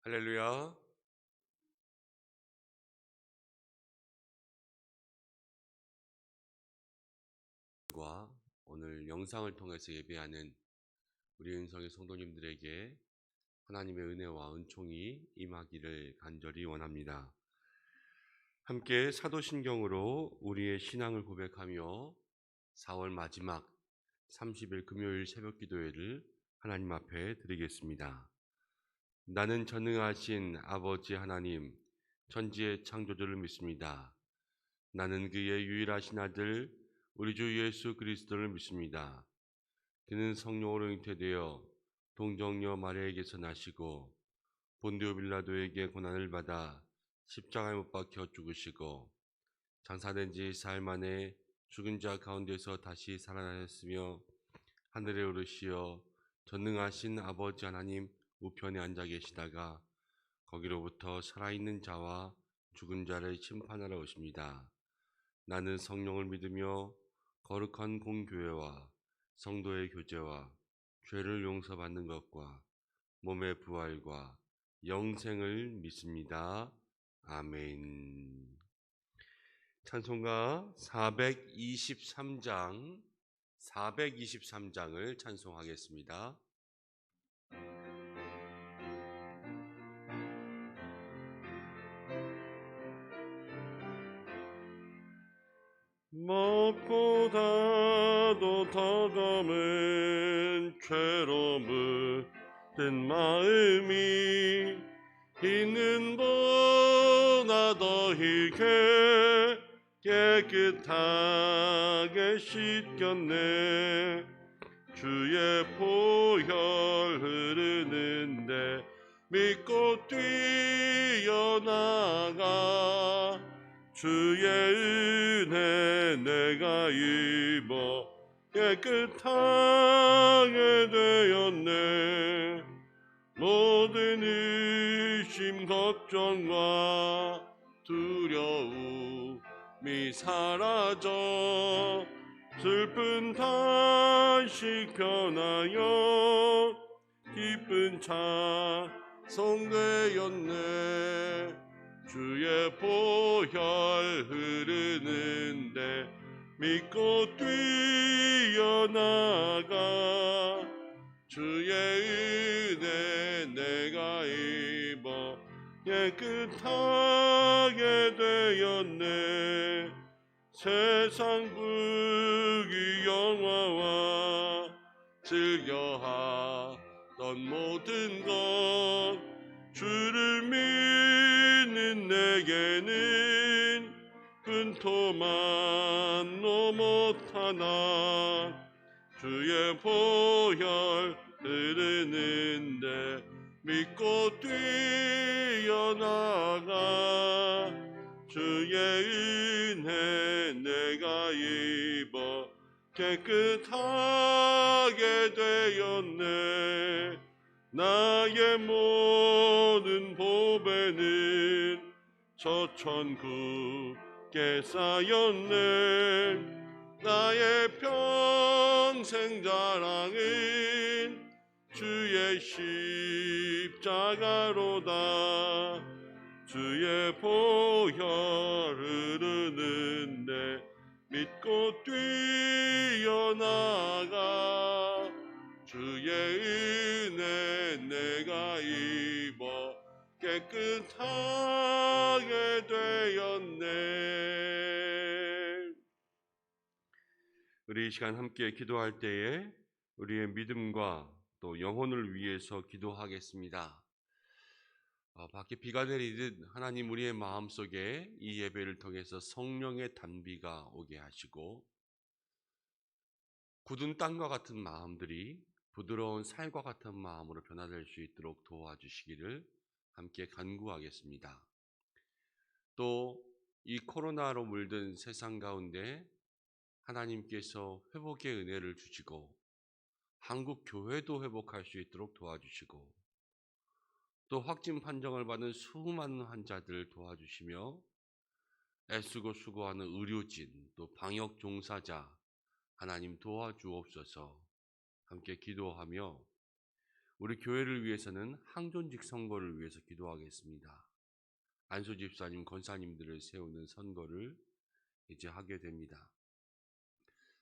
할렐루야. 오늘 영상을 통해서 예배하는 우리 은성의 성도님들에게 하나님의 은혜와 은총이 임하기를 간절히 원합니다. 함께 사도신경으로 우리의 신앙을 고백하며 4월 마지막 30일 금요일 새벽 기도회를 하나님 앞에 드리겠습니다. 나는 전능하신 아버지 하나님, 천지의 창조주를 믿습니다. 나는 그의 유일하신 아들 우리 주 예수 그리스도를 믿습니다. 그는 성령으로 잉태되어 동정녀 마리아에게서 나시고 본디오 빌라도에게 고난을 받아 십자가에 못 박혀 죽으시고 장사된 지 사흘 만에 죽은 자 가운데서 다시 살아나셨으며 하늘에 오르시어 전능하신 아버지 하나님 우편에 앉아 계시다가 거기로부터 살아있는 자와 죽은 자를 심판하러 오십니다. 나는 성령을 믿으며 거룩한 공교회와 성도의 교제와 죄를 용서받는 것과 몸의 부활과 영생을 믿습니다. 아멘. 찬송가 423장을 찬송하겠습니다. 먹보다도 더 검은 괴로움을 든 마음이 있는 보다 더 희게 깨끗하게 씻겼네. 주의 보혈 흐르는데 믿고 뛰어나가 주의 은혜 내가 입어 깨끗하게 되었네. 모든 의심 걱정과 두려움이 사라져 슬픈 탄식 변하여 기쁜 찬송되었네. 주의 보혈 흐르는데 믿고 뛰어나가 주의 은혜 내가 입어 깨끗하게 되었네. 세상 부귀 영화와 즐겨하던 모든 것 주를 믿는 내게는 근토만도 못하나. 주의 보혈 흐르는데 믿고 뛰어나가 주의 은혜 내가 입어 깨끗하게 되었네. 나의 모든 보배는 저 천국에 쌓였네. 나의 평생 자랑은 주의 십자가로다. 주의 보혈 흐르는데 믿고 뛰어나가 주의 은혜 내가 입어 깨끗하게 되었네. 우리 이 시간 함께 기도할 때에 우리의 믿음과 또 영혼을 위해서 기도하겠습니다. 밖에 비가 내리듯 하나님 우리의 마음속에 이 예배를 통해서 성령의 단비가 오게 하시고 굳은 땅과 같은 마음들이 부드러운 살과 같은 마음으로 변화될 수 있도록 도와주시기를 함께 간구하겠습니다. 또 이 코로나로 물든 세상 가운데 하나님께서 회복의 은혜를 주시고 한국 교회도 회복할 수 있도록 도와주시고 또 확진 판정을 받은 수많은 환자들을 도와주시며 애쓰고 수고하는 의료진 또 방역 종사자 하나님 도와주옵소서. 함께 기도하며 우리 교회를 위해서는 항존직 선거를 위해서 기도하겠습니다. 안수 집사님, 권사님들을 세우는 선거를 이제 하게 됩니다.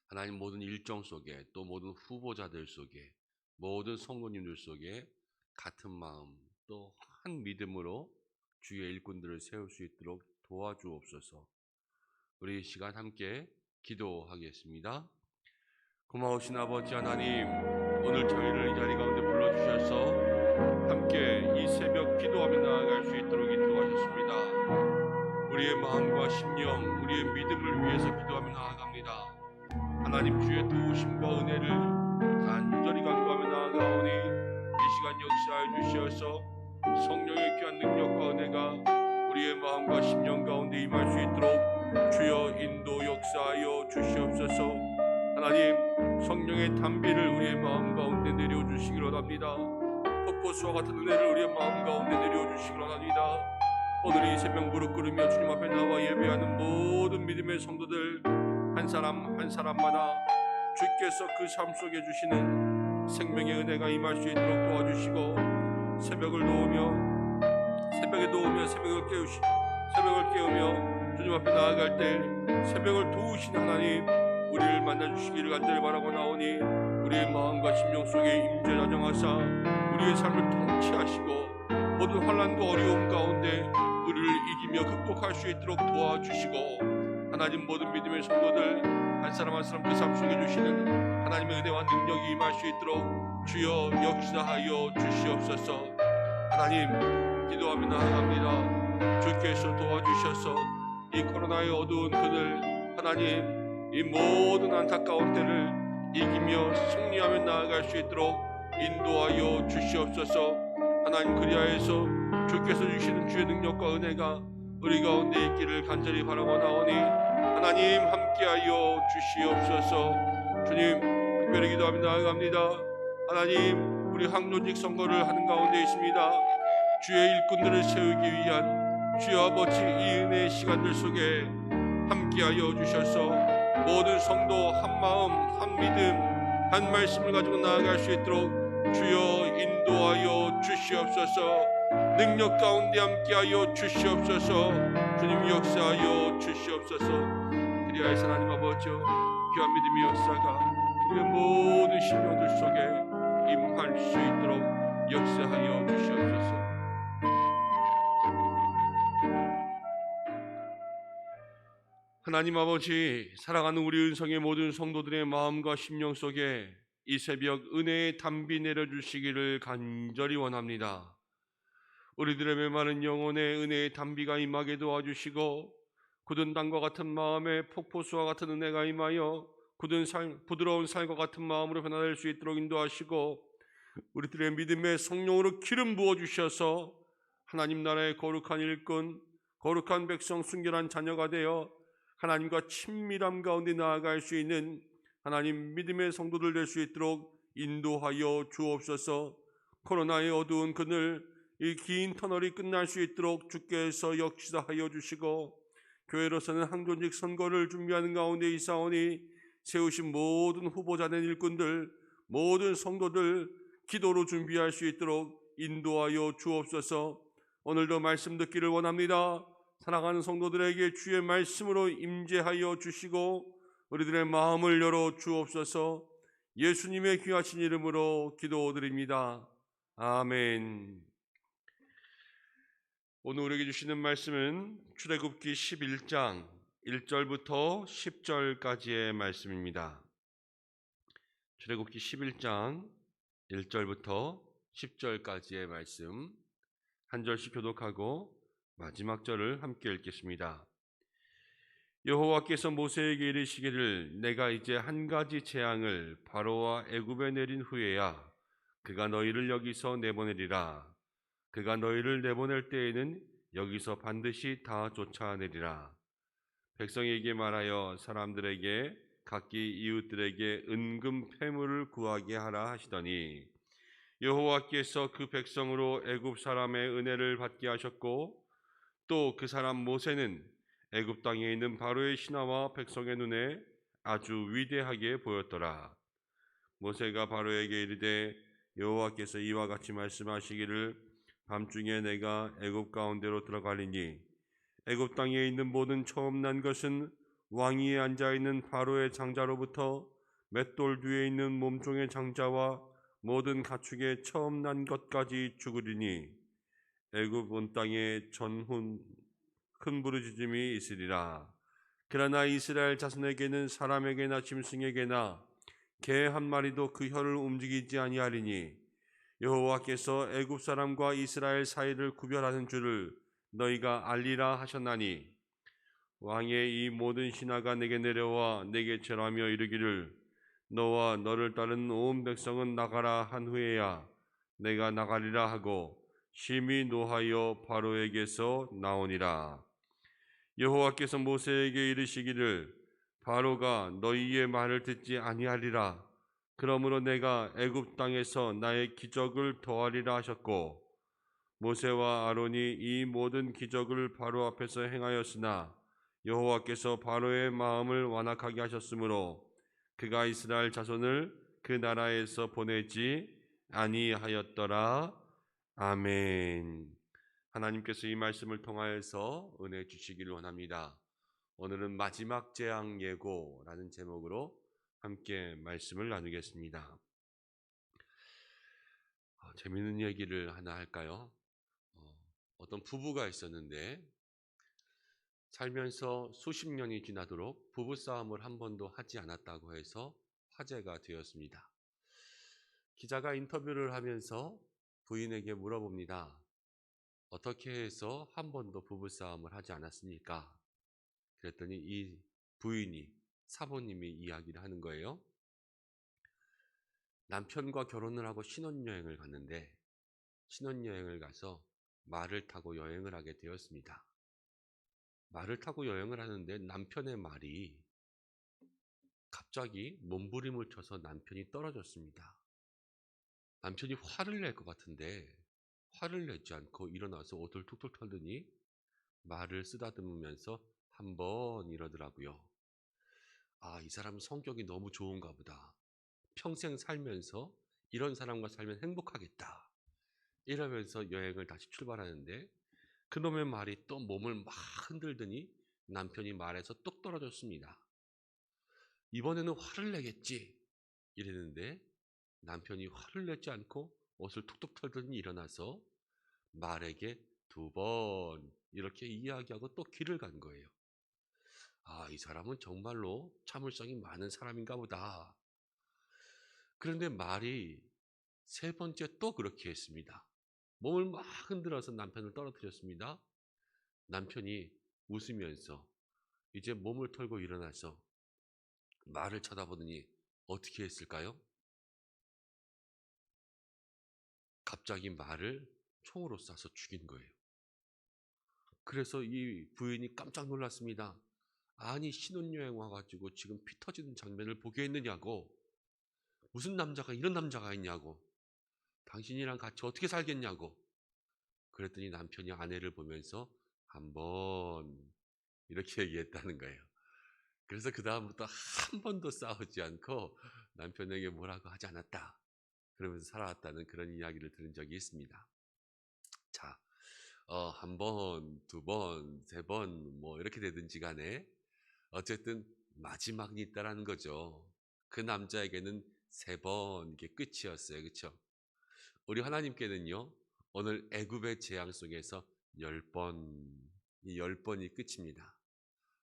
하나님 모든 일정 속에 또 모든 후보자들 속에 모든 성도님들 속에 같은 마음 또 한 믿음으로 주의 일꾼들을 세울 수 있도록 도와주옵소서. 우리 이 시간 함께 기도하겠습니다. 고마우신 아버지 하나님, 오늘 저희를 이 자리 가운데 불러주셔서 함께 이 새벽 기도하며 나아갈 수 있도록 인도하셨습니다. 우리의 마음과 심령, 우리의 믿음을 위해서 기도하며 나아갑니다. 하나님 주의 도우심과 은혜를 간절히 간구하며 나아가오니 이 시간 역사해 주셔서 성령의 귀한 능력과 은혜가 우리의 마음과 심령 가운데 임할 수 있도록 주여 인도 역사하여 주시옵소서. 하나님 성령의 담비를 우리의 마음 가운데 내려주시기 원합니다. 폭포수와 같은 은혜를 우리의 마음 가운데 내려주시기 원합니다. 오늘 이 새벽 무릎 꿇으며 주님 앞에 나와 예배하는 모든 믿음의 성도들 한 사람 한 사람마다 주께서 그 삶 속에 주시는 생명의 은혜가 임할 수 있도록 도와주시고 새벽을 깨우며 주님 앞에 나아갈 때 새벽을 도우신 하나님 우리를 만나주시기를 간절히 바라고 나오니 우리의 마음과 심령 속에 임재자정하사 우리의 삶을 통치하시고 모든 환난과 어려움 가운데 우리를 이기며 극복할 수 있도록 도와주시고 하나님 모든 믿음의 성도들 한 사람 한 사람 그 삶 속에 주시는 하나님의 은혜와 능력이 임할 수 있도록 주여 역사하여 주시옵소서. 하나님 기도하며 나아갑니다. 주께서 도와주셔서 이 코로나의 어두운 그늘 하나님 이 모든 안타까운 때를 이기며 승리하며 나아갈 수 있도록 인도하여 주시옵소서. 하나님 그리하여서 주께서 주시는 주의 능력과 은혜가 우리 가운데 있기를 간절히 바라고 나오니 하나님 함께하여 주시옵소서. 주님 특별히 기도하며 나아갑니다. 하나님 우리 항존직 선거를 하는 가운데 있습니다. 주의 일꾼들을 세우기 위한 주여 아버지 이 은혜의 시간들 속에 함께하여 주셔서 모든 성도 한 마음 한 믿음 한 말씀을 가지고 나아갈 수 있도록 주여 인도하여 주시옵소서. 능력 가운데 함께하여 주시옵소서. 주님 역사하여 주시옵소서. 그리하여서 하나님 아버지 귀한 믿음의 역사가 우리의 모든 심령들 속에 임할 수 있도록 역사하여 주시옵소서. 하나님 아버지 사랑하는 우리 은성의 모든 성도들의 마음과 심령 속에 이 새벽 은혜의 담비 내려주시기를 간절히 원합니다. 우리들의 메마른 영혼에 은혜의 담비가 임하게 도와주시고 굳은 땅과 같은 마음에 폭포수와 같은 은혜가 임하여 부드러운 살과 같은 마음으로 변화될 수 있도록 인도하시고 우리들의 믿음의 성령으로 기름 부어주셔서 하나님 나라의 거룩한 일꾼 거룩한 백성 순결한 자녀가 되어 하나님과 친밀함 가운데 나아갈 수 있는 하나님 믿음의 성도들 될 수 있도록 인도하여 주옵소서. 코로나의 어두운 그늘 이 긴 터널이 끝날 수 있도록 주께서 역사하여 주시고 교회로서는 항존직 선거를 준비하는 가운데 있사오니 세우신 모든 후보자된 일꾼들 모든 성도들 기도로 준비할 수 있도록 인도하여 주옵소서. 오늘도 말씀 듣기를 원합니다. 사랑하는 성도들에게 주의 말씀으로 임재하여 주시고 우리들의 마음을 열어 주옵소서. 예수님의 귀하신 이름으로 기도드립니다. 아멘. 오늘 우리에게 주시는 말씀은 출애굽기 11장 1절부터 10절까지의 말씀입니다. 출애굽기 11장 1절부터 10절까지의 말씀 한 절씩 교독하고 마지막 절을 함께 읽겠습니다. 여호와께서 모세에게 이르시기를 내가 이제 한 가지 재앙을 바로와 애굽에 내린 후에야 그가 너희를 여기서 내보내리라. 그가 너희를 내보낼 때에는 여기서 반드시 다 쫓아내리라. 백성에게 말하여 사람들에게 각기 이웃들에게 은금 패물을 구하게 하라 하시더니 여호와께서 그 백성으로 애굽 사람의 은혜를 받게 하셨고 또 그 사람 모세는 애굽 땅에 있는 바로의 신하와 백성의 눈에 아주 위대하게 보였더라. 모세가 바로에게 이르되 여호와께서 이와 같이 말씀하시기를 밤중에 내가 애굽 가운데로 들어가리니 애굽 땅에 있는 모든 처음 난 것은 왕위에 앉아 있는 바로의 장자로부터 맷돌 뒤에 있는 몸종의 장자와 모든 가축의 처음 난 것까지 죽으리니 애굽 온 땅에 전후 큰 부르짖음이 있으리라. 그러나 이스라엘 자손에게는 사람에게나 짐승에게나 개 한 마리도 그 혀를 움직이지 아니하리니 여호와께서 애굽 사람과 이스라엘 사이를 구별하는 줄을 너희가 알리라 하셨나니 왕의 이 모든 신하가 내게 내려와 내게 절하며 이르기를 너와 너를 따르는 온 백성은 나가라 한 후에야 내가 나가리라 하고 심히 노하여 바로에게서 나오니라. 여호와께서 모세에게 이르시기를 바로가 너희의 말을 듣지 아니하리라. 그러므로 내가 애굽 땅에서 나의 기적을 더하리라 하셨고 모세와 아론이 이 모든 기적을 바로 앞에서 행하였으나 여호와께서 바로의 마음을 완악하게 하셨으므로 그가 이스라엘 자손을 그 나라에서 보내지 아니하였더라. 아멘. 하나님께서 이 말씀을 통하여서 은혜 주시기를 원합니다. 오늘은 마지막 재앙 예고라는 제목으로 함께 말씀을 나누겠습니다. 재미있는 얘기를 하나 할까요? 어떤 부부가 있었는데 살면서 수십 년이 지나도록 부부싸움을 한 번도 하지 않았다고 해서 화제가 되었습니다. 기자가 인터뷰를 하면서 부인에게 물어봅니다. 어떻게 해서 한 번도 부부싸움을 하지 않았습니까? 그랬더니 이 부인이, 사모님이 이야기를 하는 거예요. 남편과 결혼을 하고 신혼여행을 갔는데 신혼여행을 가서 말을 타고 여행을 하게 되었습니다. 말을 타고 여행을 하는데 남편의 말이 갑자기 몸부림을 쳐서 남편이 떨어졌습니다. 남편이 화를 낼 것 같은데 화를 내지 않고 일어나서 옷을 툭툭 털더니 말을 쓰다듬으면서 한번 이러더라고요. 이 사람은 성격이 너무 좋은가 보다. 평생 살면서 이런 사람과 살면 행복하겠다. 이러면서 여행을 다시 출발하는데 그놈의 말이 또 몸을 막 흔들더니 남편이 말에서 뚝 떨어졌습니다. 이번에는 화를 내겠지 이랬는데 남편이 화를 내지 않고 옷을 툭툭 털더니 일어나서 말에게 2번 이렇게 이야기하고 또 길을 간 거예요. 이 사람은 정말로 참을성이 많은 사람인가 보다. 그런데 말이 3번째 또 그렇게 했습니다. 몸을 막 흔들어서 남편을 떨어뜨렸습니다. 남편이 웃으면서 이제 몸을 털고 일어나서 말을 쳐다보더니 어떻게 했을까요? 갑자기 말을 총으로 쏴서 죽인 거예요. 그래서 이 부인이 깜짝 놀랐습니다. 아니 신혼여행 와가지고 지금 피 터지는 장면을 보게 했느냐고. 무슨 남자가 이런 남자가 있냐고. 당신이랑 같이 어떻게 살겠냐고. 그랬더니 남편이 아내를 보면서 한번 이렇게 얘기했다는 거예요. 그래서 그 다음부터 한 번도 싸우지 않고 남편에게 뭐라고 하지 않았다. 그러면서 살아왔다는 그런 이야기를 들은 적이 있습니다. 자, 한 번, 2번, 3번 뭐 이렇게 되든지 간에 어쨌든 마지막이 있다라는 거죠. 그 남자에게는 3번 이게 끝이었어요. 그렇죠? 우리 하나님께는요. 오늘 애굽의 재앙 속에서 10번, 이 10번이 끝입니다.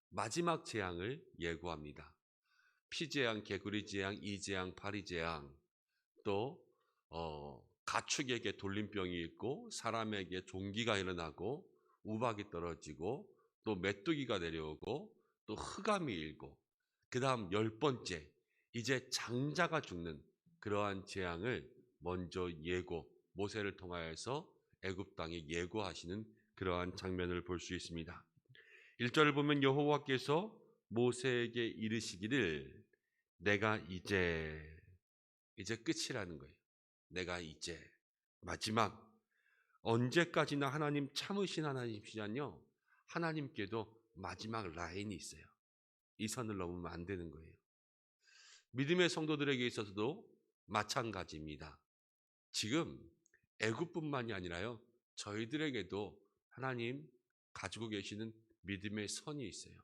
마지막 재앙을 예고합니다. 피재앙, 개구리 재앙, 이재앙, 파리재앙, 또 가축에게 돌림병이 있고 사람에게 종기가 일어나고 우박이 떨어지고 또 메뚜기가 내려오고 또 흑암이 일고 그 다음 10번째 이제 장자가 죽는 그러한 재앙을 먼저 예고 모세를 통하여서 애굽 땅에 예고하시는 그러한 장면을 볼 수 있습니다. 1절을 보면 여호와께서 모세에게 이르시기를 내가 이제 끝이라는 거예요. 내가 이제 마지막 언제까지나 하나님 참으신 하나님이시냐요. 하나님께도 마지막 라인이 있어요. 이 선을 넘으면 안 되는 거예요. 믿음의 성도들에게 있어서도 마찬가지입니다. 지금 애굽뿐만이 아니라요, 저희들에게도 하나님 가지고 계시는 믿음의 선이 있어요.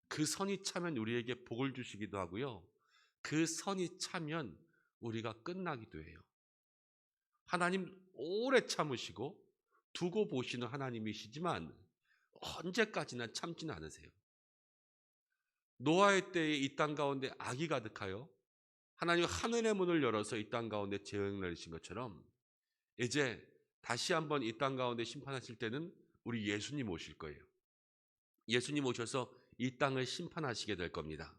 그 선이 차면 우리에게 복을 주시기도 하고요, 그 선이 차면 우리가 끝나기도 해요. 하나님 오래 참으시고 두고 보시는 하나님이시지만 언제까지나 참지는 않으세요. 노아의 때에 이 땅 가운데 악이 가득하여 하나님 하늘의 문을 열어서 이 땅 가운데 재앙을 내리신 것처럼 이제 다시 한번 이 땅 가운데 심판하실 때는 우리 예수님 오실 거예요. 예수님 오셔서 이 땅을 심판하시게 될 겁니다.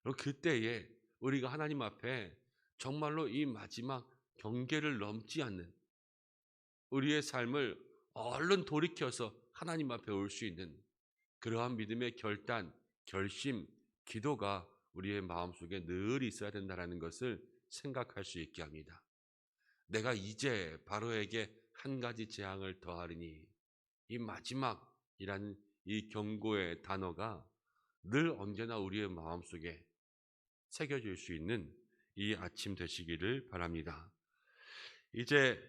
그리고 그때에 우리가 하나님 앞에 정말로 이 마지막 경계를 넘지 않는 우리의 삶을 얼른 돌이켜서 하나님 앞에 올 수 있는 그러한 믿음의 결단, 결심, 기도가 우리의 마음속에 늘 있어야 된다는 것을 생각할 수 있게 합니다. 내가 이제 바로에게 한 가지 재앙을 더하리니, 이 마지막이라는 이 경고의 단어가 늘 언제나 우리의 마음속에 새겨질 수 있는 이 아침 되시기를 바랍니다. 이제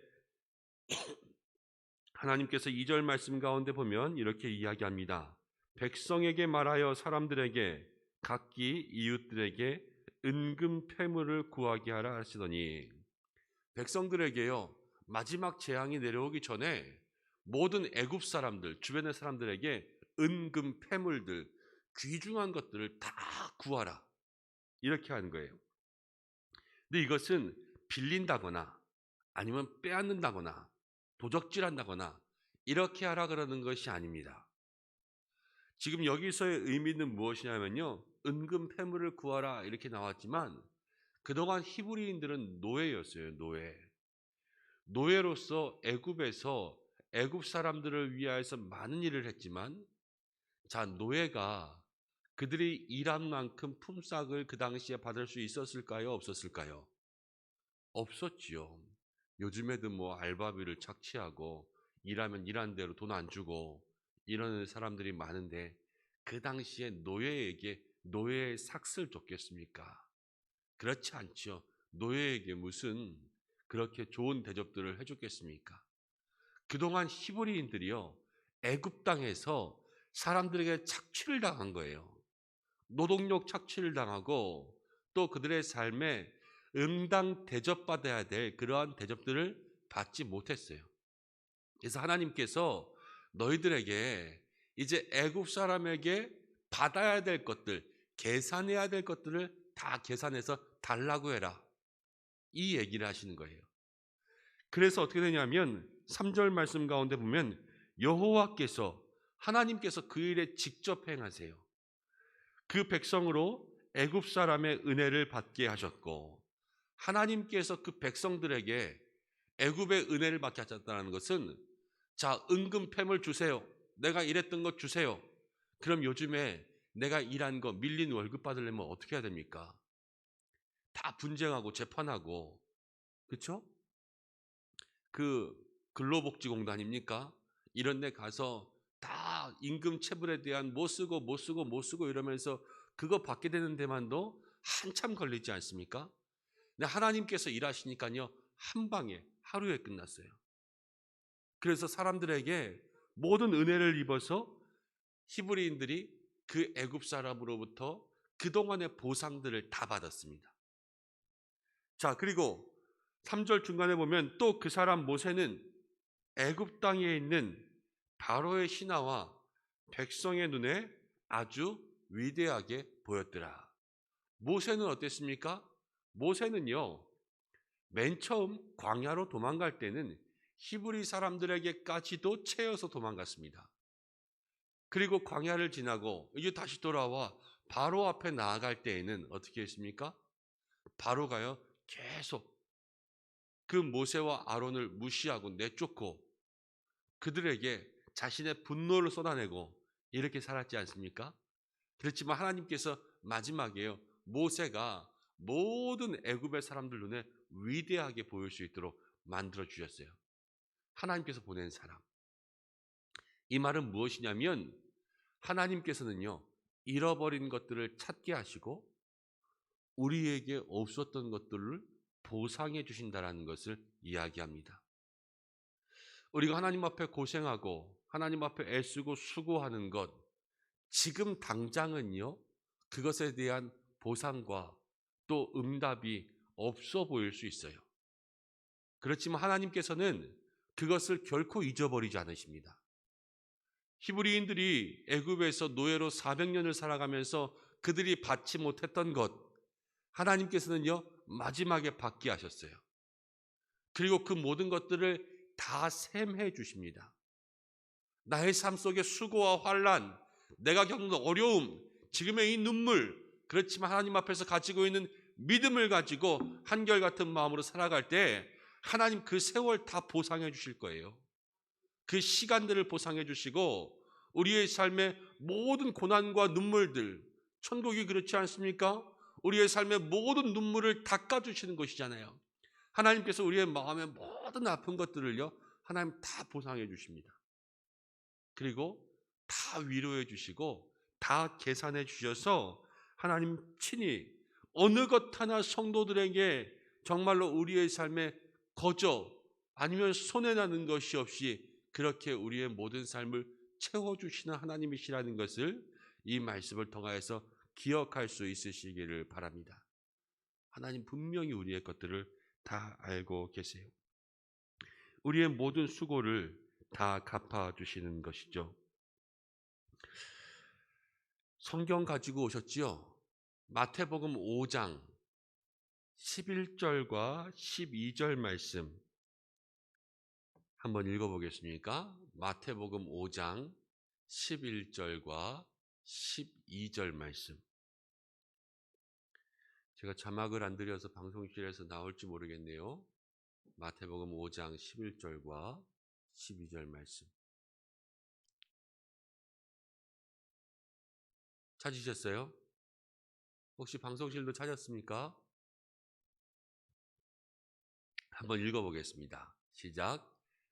하나님께서 2절 말씀 가운데 보면 이렇게 이야기합니다. 백성에게 말하여 사람들에게 각기 이웃들에게 은금 패물을 구하게 하라 하시더니, 백성들에게요, 마지막 재앙이 내려오기 전에 모든 애굽 사람들, 주변의 사람들에게 은금 패물들, 귀중한 것들을 다 구하라, 이렇게 하는 거예요. 근데 이것은 빌린다거나 아니면 빼앗는다거나 도적질한다거나 이렇게 하라 그러는 것이 아닙니다. 지금 여기서의 의미는 무엇이냐면요, 은금 패물을 구하라 이렇게 나왔지만 그동안 히브리인들은 노예였어요. 노예로서 애굽에서 애굽 사람들을 위하여서 많은 일을 했지만, 자, 노예가 그들이 일한 만큼 품삯을 그 당시에 받을 수 있었을까요? 없었을까요? 없었지요. 요즘에도 뭐 알바비를 착취하고 일하면 일한 대로 돈 안 주고 이러는 사람들이 많은데, 그 당시에 노예에게 노예의 삭슬 줬겠습니까? 그렇지 않죠. 노예에게 무슨 그렇게 좋은 대접들을 해줬겠습니까? 그동안 히브리인들이요, 애굽 땅에서 사람들에게 착취를 당한 거예요. 노동력 착취를 당하고 또 그들의 삶에 응당 대접받아야 될 그러한 대접들을 받지 못했어요. 그래서 하나님께서 너희들에게 이제 애굽 사람에게 받아야 될 것들, 계산해야 될 것들을 다 계산해서 달라고 해라, 이 얘기를 하시는 거예요. 그래서 어떻게 되냐면 3절 말씀 가운데 보면 여호와께서, 하나님께서 그 일에 직접 행하세요. 그 백성으로 애굽 사람의 은혜를 받게 하셨고, 하나님께서 그 백성들에게 애굽의 은혜를 받게 하셨다는 것은, 자, 은금 패물 주세요, 내가 일했던 것 주세요. 그럼 요즘에 내가 일한 거 밀린 월급 받으려면 어떻게 해야 됩니까? 다 분쟁하고 재판하고, 그렇죠? 그 근로복지공단입니까? 이런 데 가서 다 임금 체불에 대한 못 쓰고 이러면서 그거 받게 되는 데만도 한참 걸리지 않습니까? 근데 하나님께서 일하시니까요, 한 방에 하루에 끝났어요. 그래서 사람들에게 모든 은혜를 입어서 히브리인들이 그 애굽 사람으로부터 그동안의 보상들을 다 받았습니다. 자, 그리고 3절 중간에 보면 또 그 사람 모세는 애굽 땅에 있는 바로의 신하와 백성의 눈에 아주 위대하게 보였더라. 모세는 어땠습니까? 모세는요, 맨 처음 광야로 도망갈 때는 히브리 사람들에게까지도 채여서 도망갔습니다. 그리고 광야를 지나고 이제 다시 돌아와 바로 앞에 나아갈 때에는 어떻게 했습니까? 바로가요, 계속 그 모세와 아론을 무시하고 내쫓고 그들에게 자신의 분노를 쏟아내고 이렇게 살았지 않습니까? 그렇지만 하나님께서 마지막에요, 모세가 모든 애굽의 사람들 눈에 위대하게 보일 수 있도록 만들어 주셨어요. 하나님께서 보낸 사람. 이 말은 무엇이냐면, 하나님께서는요, 잃어버린 것들을 찾게 하시고 우리에게 없었던 것들을 보상해 주신다라는 것을 이야기합니다. 우리가 하나님 앞에 고생하고 하나님 앞에 애쓰고 수고하는 것, 지금 당장은요, 그것에 대한 보상과 또 응답이 없어 보일 수 있어요. 그렇지만 하나님께서는 그것을 결코 잊어버리지 않으십니다. 히브리인들이 애굽에서 노예로 400년을 살아가면서 그들이 받지 못했던 것, 하나님께서는요, 마지막에 받게 하셨어요. 그리고 그 모든 것들을 다 셈해 주십니다. 나의 삶 속의 수고와 환난, 내가 겪는 어려움, 지금의 이 눈물, 그렇지만 하나님 앞에서 가지고 있는 믿음을 가지고 한결같은 마음으로 살아갈 때 하나님 그 세월 다 보상해 주실 거예요. 그 시간들을 보상해 주시고 우리의 삶의 모든 고난과 눈물들, 천국이 그렇지 않습니까? 우리의 삶의 모든 눈물을 닦아주시는 것이잖아요. 하나님께서 우리의 마음의 모든 아픈 것들을요, 하나님 다 보상해 주십니다. 그리고 다 위로해 주시고 다 계산해 주셔서 하나님 친히 어느 것 하나 성도들에게 정말로 우리의 삶에 거저 아니면 손해나는 것이 없이 그렇게 우리의 모든 삶을 채워주시는 하나님이시라는 것을 이 말씀을 통하여서 기억할 수 있으시기를 바랍니다. 하나님 분명히 우리의 것들을 다 알고 계세요. 우리의 모든 수고를 다 갚아주시는 것이죠. 성경 가지고 오셨지요? 마태복음 5장 11절과 12절 말씀 한번 읽어보겠습니까? 마태복음 5장 11절과 12절 말씀. 제가 자막을 안 드려서 방송실에서 나올지 모르겠네요. 마태복음 5장 11절과 12절 말씀. 찾으셨어요? 혹시 방송실도 찾았습니까? 한번 읽어보겠습니다. 시작.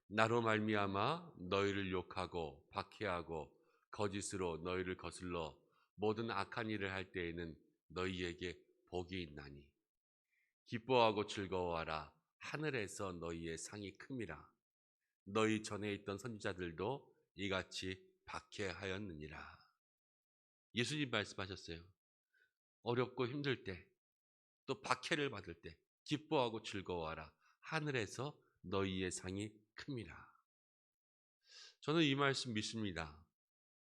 나로 말미암아 너희를 욕하고 박해하고 거짓으로 너희를 거슬러 모든 악한 일을 할 때에는 너희에게 복이 있나니 기뻐하고 즐거워하라. 하늘에서 너희의 상이 큼이라. 너희 전에 있던 선지자들도 이같이 박해하였느니라. 예수님 말씀하셨어요. 어렵고 힘들 때, 또 박해를 받을 때 기뻐하고 즐거워하라. 하늘에서 너희의 상이 큼이라. 저는 이 말씀 믿습니다.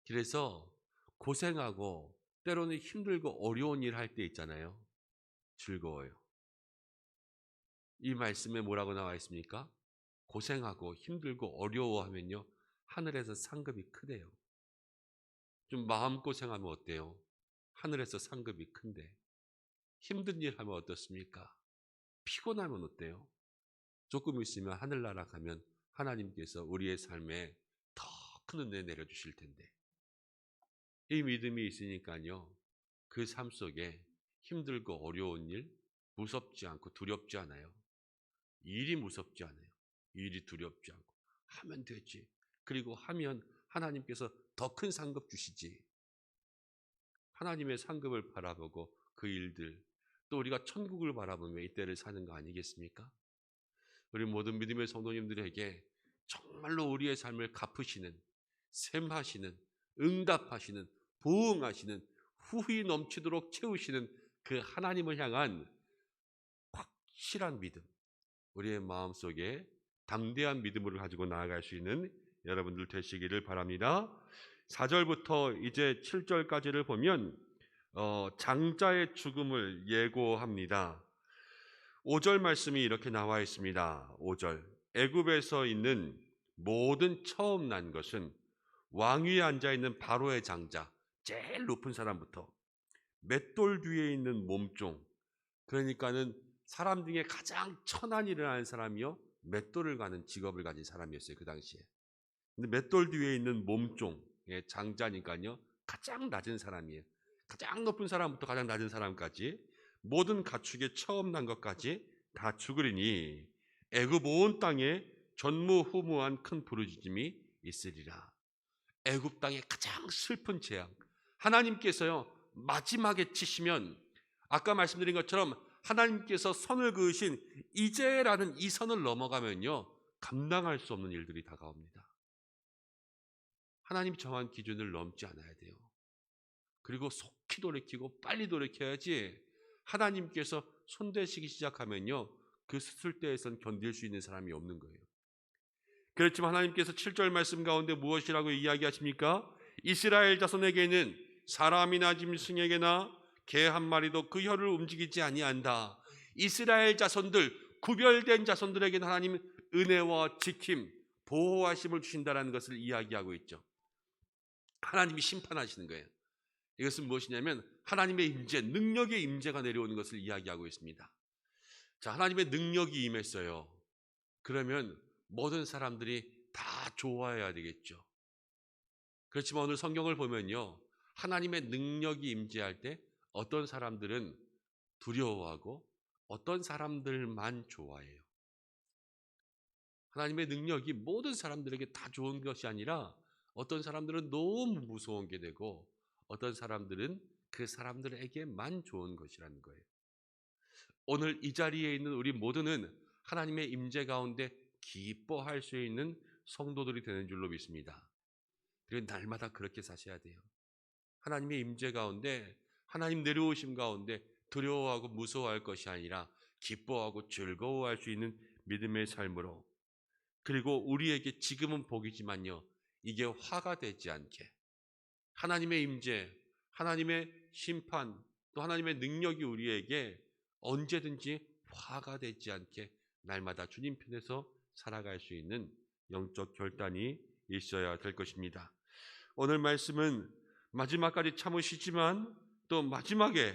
그래서 고생하고 때로는 힘들고 어려운 일 할 때 있잖아요. 즐거워요. 이 말씀에 뭐라고 나와 있습니까? 고생하고 힘들고 어려워하면요, 하늘에서 상급이 크대요. 좀 마음고생하면 어때요? 하늘에서 상급이 큰데. 힘든 일 하면 어떻습니까? 피곤하면 어때요? 조금 있으면 하늘나라 가면 하나님께서 우리의 삶에 더 큰 은혜 내려주실 텐데. 이 믿음이 있으니까요, 그 삶 속에 힘들고 어려운 일 무섭지 않고 두렵지 않아요. 일이 무섭지 않아요. 일이 두렵지 않고 하면 되지. 그리고 하면 하나님께서 더 큰 상급 주시지. 하나님의 상급을 바라보고 그 일들, 또 우리가 천국을 바라보며 이때를 사는 거 아니겠습니까? 우리 모든 믿음의 성도님들에게 정말로 우리의 삶을 갚으시는, 셈하시는, 응답하시는, 보응하시는, 후히 넘치도록 채우시는 그 하나님을 향한 확실한 믿음, 우리의 마음속에 담대한 믿음을 가지고 나아갈 수 있는 여러분들 되시기를 바랍니다. 4절부터 이제 7절까지를 보면 장자의 죽음을 예고합니다. 5절 말씀이 이렇게 나와 있습니다. 5절. 애굽에서 있는 모든 처음 난 것은 왕위에 앉아 있는 바로의 장자, 제일 높은 사람부터 맷돌 뒤에 있는 몸종, 그러니까는 사람 중에 가장 천한 일을 하는 사람이요, 맷돌을 가는 직업을 가진 사람이었어요, 그 당시에. 근데 맷돌 뒤에 있는 몸종의 장자니까요, 가장 낮은 사람이에요. 가장 높은 사람부터 가장 낮은 사람까지 모든 가축의 처음 난 것까지 다 죽으리니 애굽 온 땅에 전무후무한 큰 부르짖음이 있으리라. 애굽 땅의 가장 슬픈 재앙, 하나님께서요 마지막에 치시면 아까 말씀드린 것처럼 하나님께서 선을 그으신 이제라는 이 선을 넘어가면요, 감당할 수 없는 일들이 다가옵니다. 하나님 정한 기준을 넘지 않아야 돼요. 그리고 속히 돌이키고 빨리 돌이켜야지, 하나님께서 손대시기 시작하면요, 그 수술대에선 견딜 수 있는 사람이 없는 거예요. 그렇지만 하나님께서 7절 말씀 가운데 무엇이라고 이야기하십니까? 이스라엘 자손에게는 사람이나 짐승에게나 개 한 마리도 그 혀를 움직이지 아니한다. 이스라엘 자손들, 구별된 자손들에게는 하나님 은혜와 지킴, 보호하심을 주신다는 것을 이야기하고 있죠. 하나님이 심판하시는 거예요. 이것은 무엇이냐면 하나님의 임재, 능력의 임재가 내려오는 것을 이야기하고 있습니다. 자, 하나님의 능력이 임했어요. 그러면 모든 사람들이 다 좋아해야 되겠죠. 그렇지만 오늘 성경을 보면요, 하나님의 능력이 임재할 때 어떤 사람들은 두려워하고 어떤 사람들만 좋아해요. 하나님의 능력이 모든 사람들에게 다 좋은 것이 아니라 어떤 사람들은 너무 무서운 게 되고 어떤 사람들은 그 사람들에게만 좋은 것이라는 거예요. 오늘 이 자리에 있는 우리 모두는 하나님의 임재 가운데 기뻐할 수 있는 성도들이 되는 줄로 믿습니다. 그리고 날마다 그렇게 사셔야 돼요. 하나님의 임재 가운데, 하나님 내려오심 가운데 두려워하고 무서워할 것이 아니라 기뻐하고 즐거워할 수 있는 믿음의 삶으로, 그리고 우리에게 지금은 복이지만요, 이게 화가 되지 않게 하나님의 임재, 하나님의 심판, 또 하나님의 능력이 우리에게 언제든지 화가 되지 않게 날마다 주님 편에서 살아갈 수 있는 영적 결단이 있어야 될 것입니다. 오늘 말씀은 마지막까지 참으시지만 또 마지막에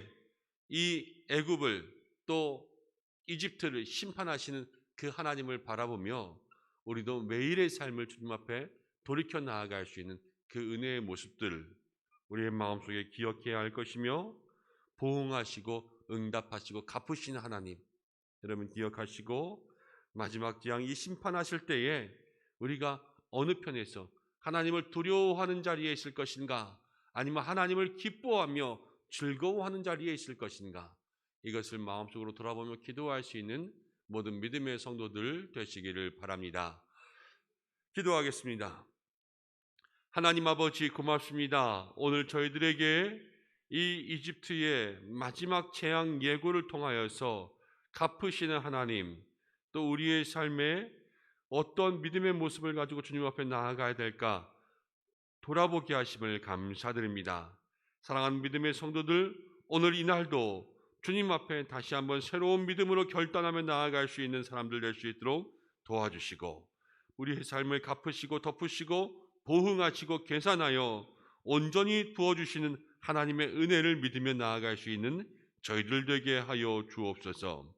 이 애굽을 또 이집트를 심판하시는 그 하나님을 바라보며 우리도 매일의 삶을 주님 앞에 돌이켜 나아갈 수 있는 그 은혜의 모습들을 우리의 마음속에 기억해야 할 것이며, 보응하시고 응답하시고 갚으시는 하나님 여러분 기억하시고, 마지막 재앙 이 심판하실 때에 우리가 어느 편에서 하나님을 두려워하는 자리에 있을 것인가, 아니면 하나님을 기뻐하며 즐거워하는 자리에 있을 것인가, 이것을 마음속으로 돌아보며 기도할 수 있는 모든 믿음의 성도들 되시기를 바랍니다. 기도하겠습니다. 하나님 아버지 고맙습니다. 오늘 저희들에게 이 이집트의 마지막 재앙 예고를 통하여서 갚으시는 하나님, 또 우리의 삶에 어떤 믿음의 모습을 가지고 주님 앞에 나아가야 될까 돌아보게 하심을 감사드립니다. 사랑하는 믿음의 성도들, 오늘 이날도 주님 앞에 다시 한번 새로운 믿음으로 결단하며 나아갈 수 있는 사람들 될 수 있도록 도와주시고, 우리의 삶을 갚으시고 덮으시고 보응하시고 계산하여 온전히 부어주시는 하나님의 은혜를 믿으며 나아갈 수 있는 저희들 되게 하여 주옵소서.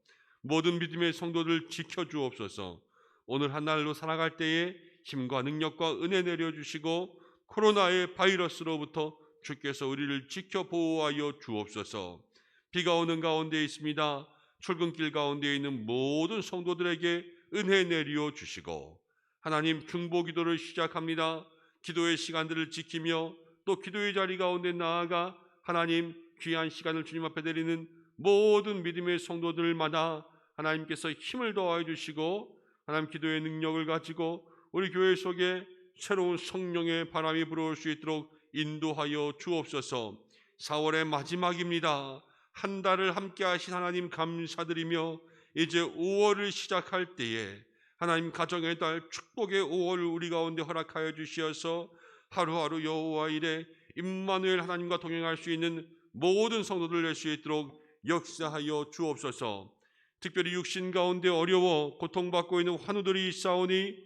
모든 믿음의 성도들 지켜주옵소서. 오늘 한 날로 살아갈 때에 힘과 능력과 은혜 내려주시고 코로나의 바이러스로부터 주께서 우리를 지켜 보호하여 주옵소서. 비가 오는 가운데 있습니다. 출근길 가운데 있는 모든 성도들에게 은혜 내려 주시고, 하나님 중보 기도를 시작합니다. 기도의 시간들을 지키며 또 기도의 자리 가운데 나아가 하나님 귀한 시간을 주님 앞에 드리는 모든 믿음의 성도들마다 하나님께서 힘을 더하여 주시고, 하나님 기도의 능력을 가지고 우리 교회 속에 새로운 성령의 바람이 불어올 수 있도록 인도하여 주옵소서. 4월의 마지막입니다. 한 달을 함께 하신 하나님 감사드리며 이제 5월을 시작할 때에 하나님 가정의 달 축복의 5월을 우리 가운데 허락하여 주시어서 하루하루 여호와 일에 임마누엘 하나님과 동행할 수 있는 모든 성도들 될 수 있도록 역사하여 주옵소서. 특별히 육신 가운데 어려워 고통받고 있는 환우들이 있사오니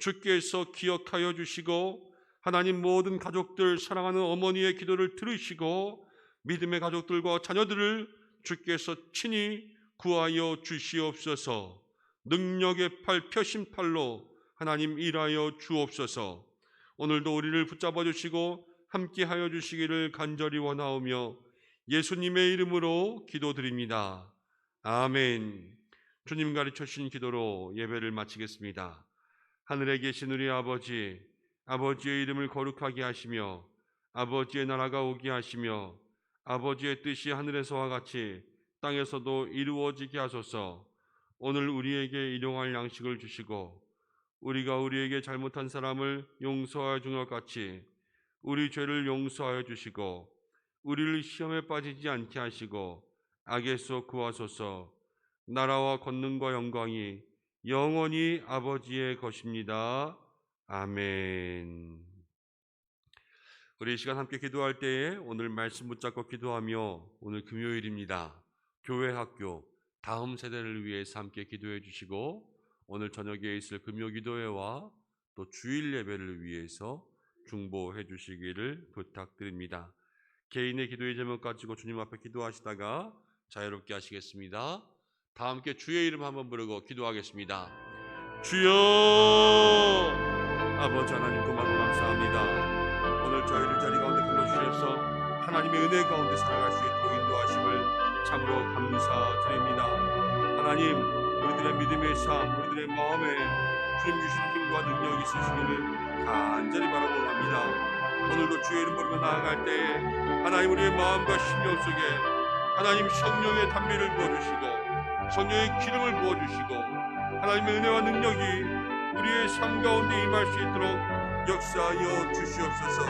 주께서 기억하여 주시고, 하나님 모든 가족들 사랑하는 어머니의 기도를 들으시고 믿음의 가족들과 자녀들을 주께서 친히 구하여 주시옵소서. 능력의 팔, 펴신 팔로 하나님 일하여 주옵소서. 오늘도 우리를 붙잡아 주시고 함께하여 주시기를 간절히 원하오며 예수님의 이름으로 기도드립니다. 아멘. 주님 가르쳐 주신 기도로 예배를 마치겠습니다. 하늘에 계신 우리 아버지, 아버지의 이름을 거룩하게 하시며 아버지의 나라가 오게 하시며 아버지의 뜻이 하늘에서와 같이 땅에서도 이루어지게 하소서. 오늘 우리에게 일용할 양식을 주시고 우리가 우리에게 잘못한 사람을 용서하여 준 것 같이 우리 죄를 용서하여 주시고 우리를 시험에 빠지지 않게 하시고 악에서 구하소서. 나라와 권능과 영광이 영원히 아버지의 것입니다. 아멘. 우리 이 시간 함께 기도할 때에 오늘 말씀 붙잡고 기도하며, 오늘 금요일입니다. 교회 학교 다음 세대를 위해서 함께 기도해 주시고 오늘 저녁에 있을 금요 기도회와 또 주일 예배를 위해서 중보해 주시기를 부탁드립니다. 개인의 기도의 제목 가지고 주님 앞에 기도하시다가 자유롭게 하시겠습니다. 다 함께 주의 이름 한번 부르고 기도하겠습니다. 주여! 아버지 하나님 고맙고 감사합니다. 오늘 저희를 자리 가운데 불러주셔서 하나님의 은혜 가운데 살아갈 수 있도록 인도하심을 참으로 감사드립니다. 하나님, 우리들의 믿음의 삶, 우리들의 마음에 주님 주신 힘과 능력이 있으시기를 간절히 바라고 합니다. 오늘도 주의 이름 부르며 나아갈 때에 하나님 우리의 마음과 심령 속에 하나님 성령의 담비를 부어주시고 성령의 기름을 부어주시고 하나님의 은혜와 능력이 우리의 삶 가운데 임할 수 있도록 역사하여 주시옵소서.